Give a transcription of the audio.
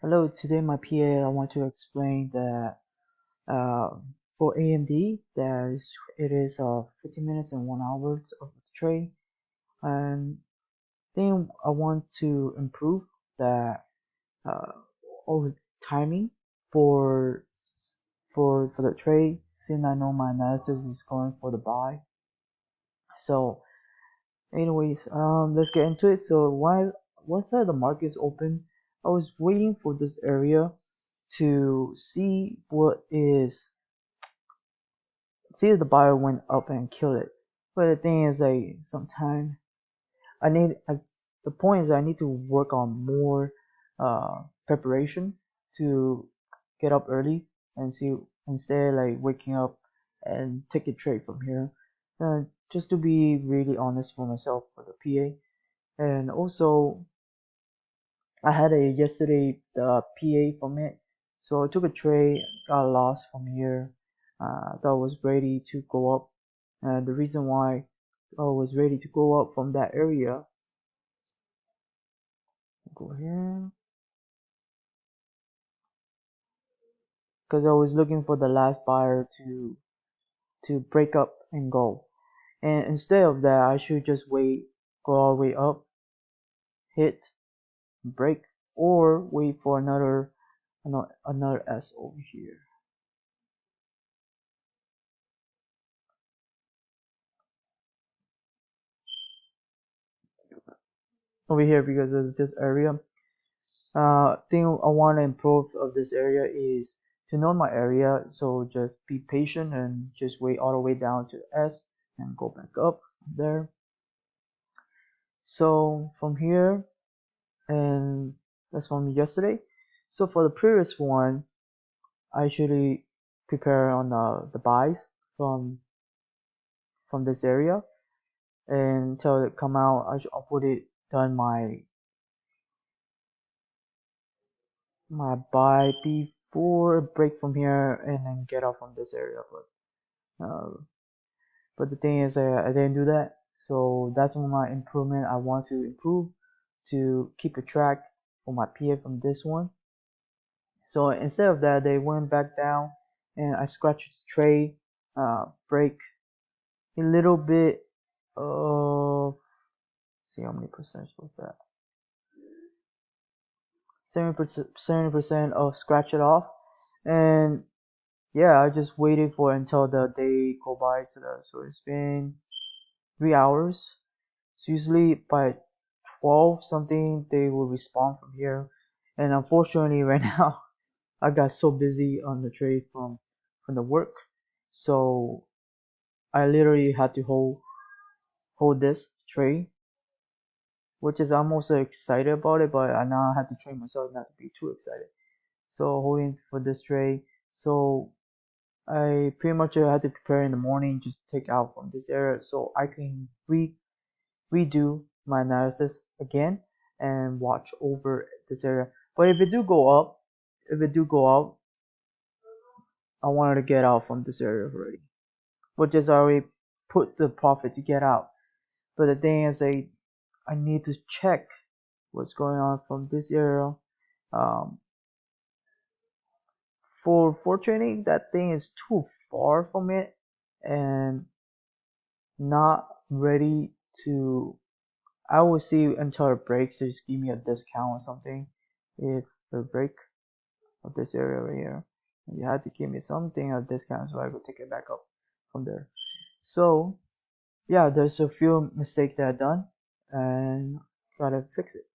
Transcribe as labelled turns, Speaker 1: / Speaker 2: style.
Speaker 1: Hello, today my PA I want to explain that uh, for AMD it is 15 minutes and 1 hour of the tray, and then I want to improve that uh, over timing for for the tray, since I know my analysis is going for the buy. So anyways, let's get into it. So once the market is open, I was waiting for this area to see if the buyer went up and killed it. But the thing is, like, sometimes I need I, the point is I need to work on more preparation to get up early and see, instead like waking up and take a trade from here. Just to be really honest for myself, for the PA. And also I had a yesterday PA from it, so I took a trade, got lost from here. Thought I was ready to go up, and the reason why I was ready to go up from that area, go here, because I was looking for the last buyer to break up and go. And instead of that, I should just wait, go all the way up, hit, break, or wait for another S over here. Over here, because of this area. Thing I want to improve of this area is to know my area. So just be patient and just wait all the way down to S and go back up there. So from here, and that's from yesterday. So for the previous one, I usually prepare on the buys from this area, and until it come out, I'll put it done my buy before break from here and then get out from this area. But the thing is, I didn't do that. So that's one of my improvement I want to improve, to keep a track for my PA from this one. So instead of that, they went back down and I scratched the tray, break a little bit of, see how many percent was that? 70% of scratch it off. And yeah, I just waited for until the day go by. So it's been 3 hours. So usually by 12 something they will respond from here. And unfortunately right now I got so busy on the trade from the work. So I literally had to hold this trade, which is I'm also excited about it, but I now have to train myself not to be too excited. So holding for this trade. So I pretty much had to prepare in the morning, just take out from this area so I can redo my analysis again and watch over this area. But if it do go up, I wanted to get out from this area already, which is already put the profit to get out. But the thing is, I need to check what's going on from this area. Um, for trading, that thing is too far from it and not ready to. I will see until it breaks. So just give me a discount or something if it break of this area right here. And you had to give me something of discount so I could take it back up from there. So yeah, there's a few mistakes that I done and try to fix it.